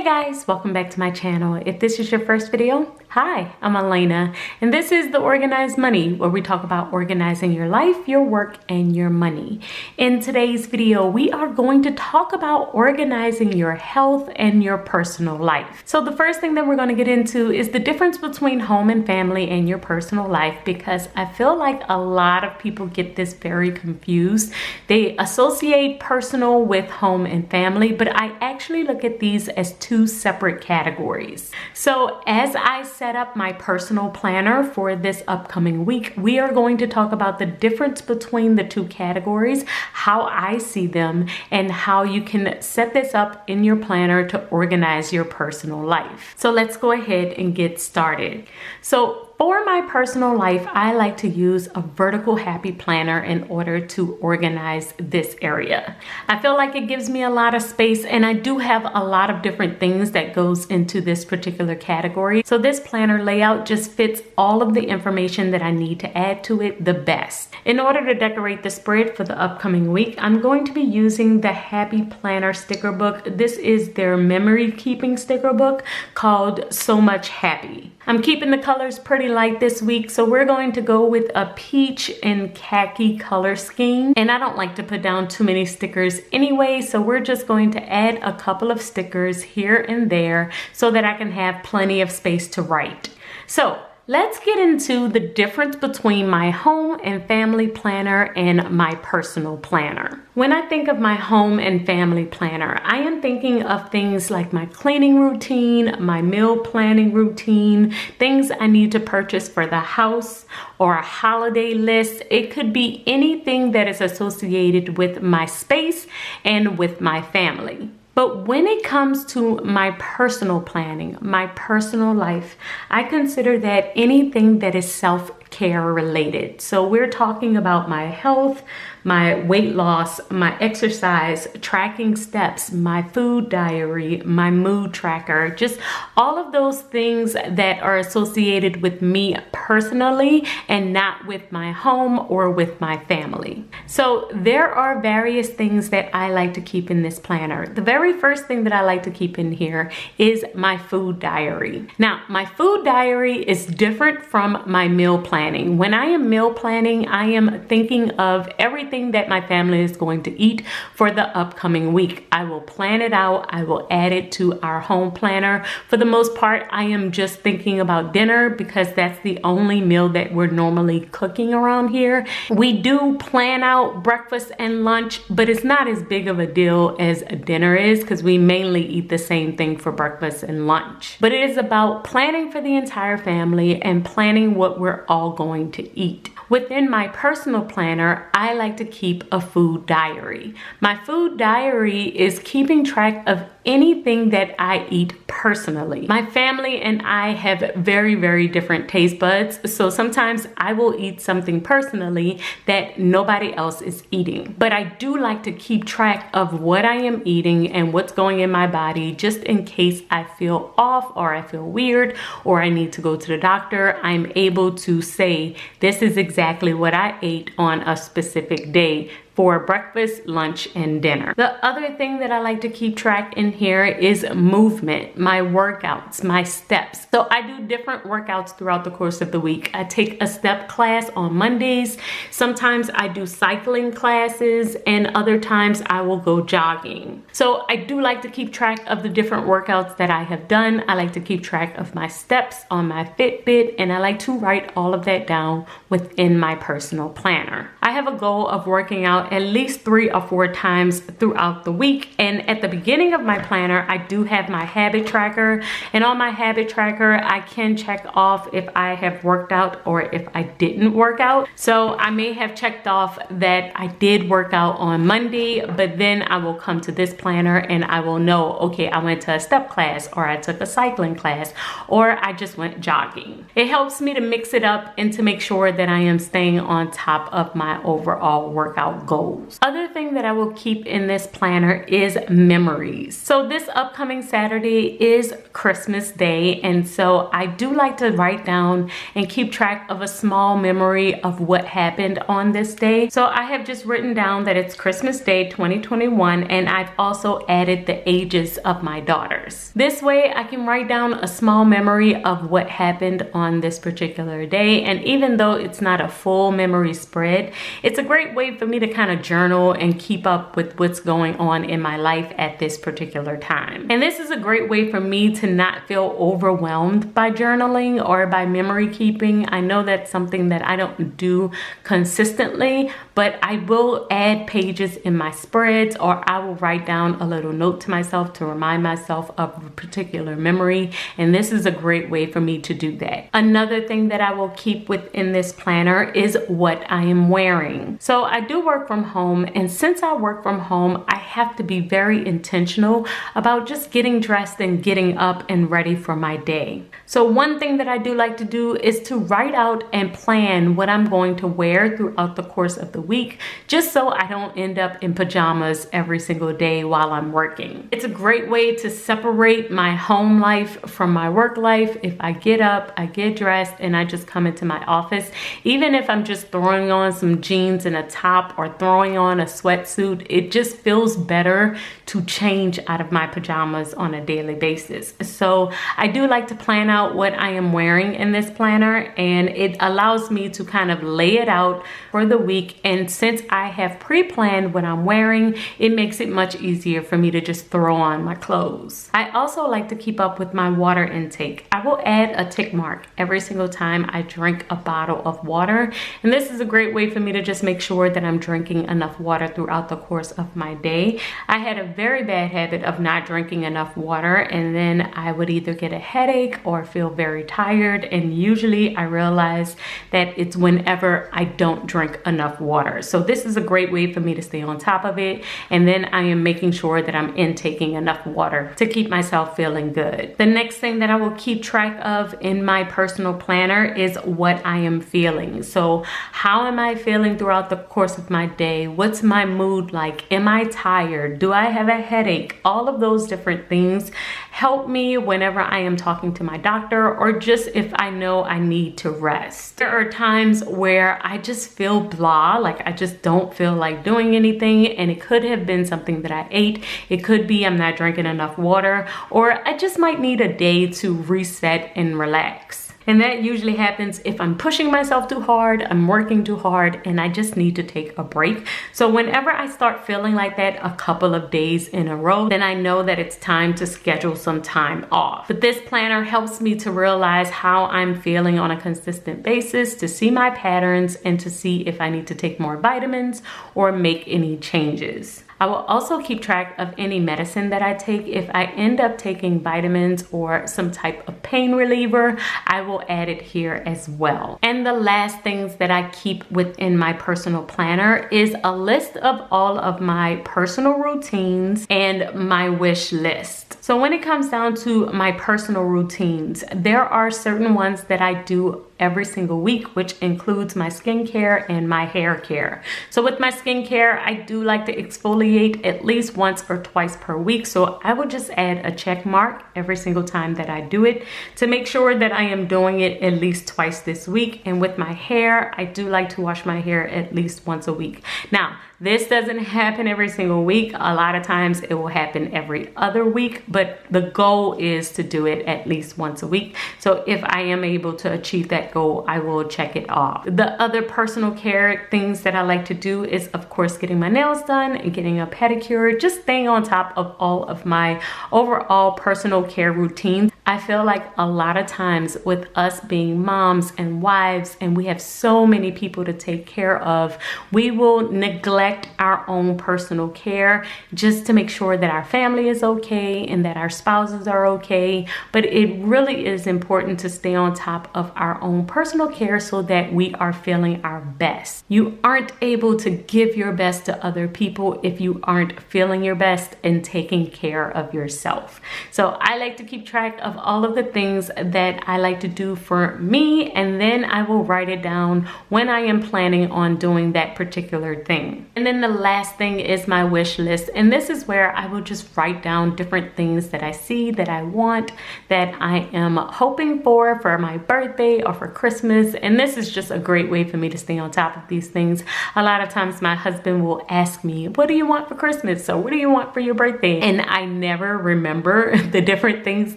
Hey guys, welcome back to my channel. If this is your first video, hi, I'm Elena, and this is The Organized Money, where we talk about organizing your life, your work, and your money. In today's video, we are going to talk about organizing your health and your personal life. So the first thing that we're going to get into is the difference between home and family and your personal life, because I feel like a lot of people get this very confused. They associate personal with home and family, but I actually look at these as two separate categories. So as I set up my personal planner for this upcoming week, we are going to talk about the difference between the two categories, how I see them, and how you can set this up in your planner to organize your personal life. So let's go ahead and get started. So for my personal life, I like to use a vertical happy planner in order to organize this area. I feel like it gives me a lot of space, and I do have a lot of different things that goes into this particular category. So this planner layout just fits all of the information that I need to add to it the best. In order to decorate the spread for the upcoming week, I'm going to be using the Happy Planner sticker book. This is their memory keeping sticker book called So Much Happy. I'm keeping the colors pretty light this week, so we're going to go with a peach and khaki color scheme. And I don't like to put down too many stickers anyway, so we're just going to add a couple of stickers here and there so that I can have plenty of space to write. So let's get into the difference between my home and family planner and my personal planner. When I think of my home and family planner, I am thinking of things like my cleaning routine, my meal planning routine, things I need to purchase for the house, or a holiday list. It could be anything that is associated with my space and with my family. But when it comes to my personal planning, my personal life, I consider that anything that is self-care related. So we're talking about my health, my weight loss, my exercise, tracking steps, my food diary, my mood tracker, just all of those things that are associated with me personally and not with my home or with my family. So there are various things that I like to keep in this planner. The very first thing that I like to keep in here is my food diary. Now, my food diary is different from my meal planning. When I am meal planning, I am thinking of everything that my family is going to eat for the upcoming week. I will plan it out. I will add it to our home planner. For the most part, I am just thinking about dinner because that's the only meal that we're normally cooking around here. We do plan out breakfast and lunch, but it's not as big of a deal as a dinner is because we mainly eat the same thing for breakfast and lunch. But it is about planning for the entire family and planning what we're all going to eat. Within my personal planner, I like to keep a food diary. My food diary is keeping track of anything that I eat personally. My family and I have very, very different taste buds, so sometimes I will eat something personally that nobody else is eating. But I do like to keep track of what I am eating and what's going in my body, just in case I feel off or I feel weird or I need to go to the doctor. I'm able to say, this is exactly what I ate on a specific day for breakfast, lunch, and dinner. The other thing that I like to keep track in here is movement, my workouts, my steps. So I do different workouts throughout the course of the week. I take a step class on Mondays. Sometimes I do cycling classes, and other times I will go jogging. So I do like to keep track of the different workouts that I have done. I like to keep track of my steps on my Fitbit, and I like to write all of that down within my personal planner. I have a goal of working out at least 3 or 4 times throughout the week. And at the beginning of my planner, I do have my habit tracker. And on my habit tracker, I can check off if I have worked out or if I didn't work out. So I may have checked off that I did work out on Monday, but then I will come to this planner and I will know, okay, I went to a step class, or I took a cycling class, or I just went jogging. It helps me to mix it up and to make sure that I am staying on top of my overall workout goal. goals. Other thing that I will keep in this planner is memories. So this upcoming Saturday is Christmas Day, and so I do like to write down and keep track of a small memory of what happened on this day. So I have just written down that it's Christmas Day 2021, and I've also added the ages of my daughters. This way I can write down a small memory of what happened on this particular day, and even though it's not a full memory spread, it's a great way for me to kind of journal and keep up with what's going on in my life at this particular time. And this is a great way for me to not feel overwhelmed by journaling or by memory keeping. I know that's something that I don't do consistently, but I will add pages in my spreads, or I will write down a little note to myself to remind myself of a particular memory, and this is a great way for me to do that. Another thing that I will keep within this planner is what I am wearing. So I do work from home, and since I work from home, I have to be very intentional about just getting dressed and getting up and ready for my day. So one thing that I do like to do is to write out and plan what I'm going to wear throughout the course of the week, just so I don't end up in pajamas every single day while I'm working. It's a great way to separate my home life from my work life. If I get up, I get dressed, and I just come into my office, even if I'm just throwing on some jeans and a top or throwing on a sweatsuit, it just feels better to change out of my pajamas on a daily basis. So I do like to plan out what I am wearing in this planner, and it allows me to kind of lay it out for the week. And since I have pre-planned what I'm wearing, it makes it much easier for me to just throw on my clothes. I also like to keep up with my water intake. I will add a tick mark every single time I drink a bottle of water, and this is a great way for me to just make sure that I'm drinking enough water throughout the course of my day. I had a very bad habit of not drinking enough water, and then I would either get a headache or feel very tired, and usually I realize that it's whenever I don't drink enough water. So this is a great way for me to stay on top of it, and then I am making sure that I'm intaking enough water to keep myself feeling good. The next thing that I will keep track of in my personal planner is what I am feeling. So how am I feeling throughout the course of my day? What's my mood like? Am I tired? Do I have a headache? All of those different things help me whenever I am talking to my doctor, or just if I know I need to rest. There are times where I just feel blah, like I just don't feel like doing anything, and it could have been something that I ate. It could be I'm not drinking enough water, or I just might need a day to reset and relax. And that usually happens if I'm pushing myself too hard, I'm working too hard, and I just need to take a break. So whenever I start feeling like that a couple of days in a row, then I know that it's time to schedule some time off. But this planner helps me to realize how I'm feeling on a consistent basis, to see my patterns, and to see if I need to take more vitamins or make any changes. I will also keep track of any medicine that I take. If I end up taking vitamins or some type of pain reliever, I will add it here as well. And the last things that I keep within my personal planner is a list of all of my personal routines and my wish list. So when it comes down to my personal routines, there are certain ones that I do every single week, which includes my skincare and my hair care. So with my skincare, I do like to exfoliate at least once or twice per week. So I will just add a check mark every single time that I do it to make sure that I am doing it at least twice this week. And with my hair, I do like to wash my hair at least once a week. Now, this doesn't happen every single week. A lot of times it will happen every other week, but the goal is to do it at least once a week. So if I am able to achieve that goal, I will check it off. The other personal care things that I like to do is, of course, getting my nails done and getting a pedicure, just staying on top of all of my overall personal care routines. I feel like a lot of times with us being moms and wives, and we have so many people to take care of, we will neglect our own personal care just to make sure that our family is okay and that our spouses are okay. But it really is important to stay on top of our own personal care so that we are feeling our best. You aren't able to give your best to other people if you aren't feeling your best and taking care of yourself. So I like to keep track of of all of the things that I like to do for me, and then I will write it down when I am planning on doing that particular thing. And then the last thing is my wish list, and this is where I will just write down different things that I see that I want, that I am hoping for my birthday or for Christmas. And this is just a great way for me to stay on top of these things. A lot of times my husband will ask me, what do you want for Christmas? So what do you want for your birthday? And I never remember the different things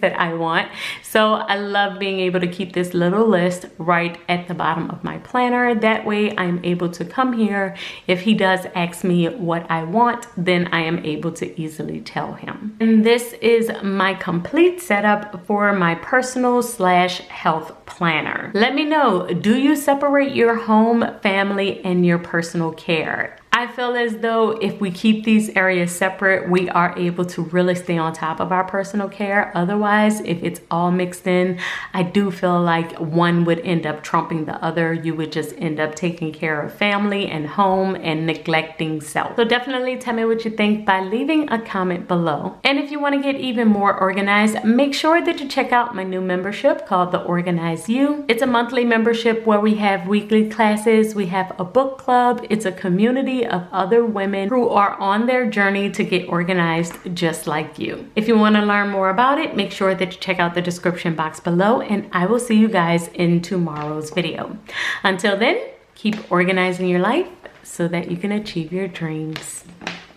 that I want. So I love being able to keep this little list right at the bottom of my planner. That way I'm able to come here. If he does ask me what I want, then I am able to easily tell him. And this is my complete setup for my personal / health planner. Let me know, do you separate your home, family, and your personal care? I feel as though if we keep these areas separate, we are able to really stay on top of our personal care. Otherwise, if it's all mixed in, I do feel like one would end up trumping the other. You would just end up taking care of family and home and neglecting self. So definitely tell me what you think by leaving a comment below. And if you want to get even more organized, make sure that you check out my new membership called The Organize You. It's a monthly membership where we have weekly classes. We have a book club. It's a community of other women who are on their journey to get organized just like you. If you want to learn more about it, make sure that you check out the description box below, and I will see you guys in tomorrow's video. Until then, keep organizing your life so that you can achieve your dreams.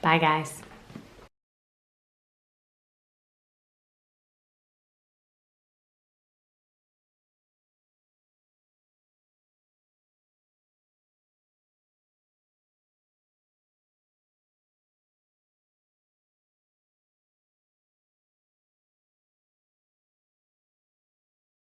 Bye guys.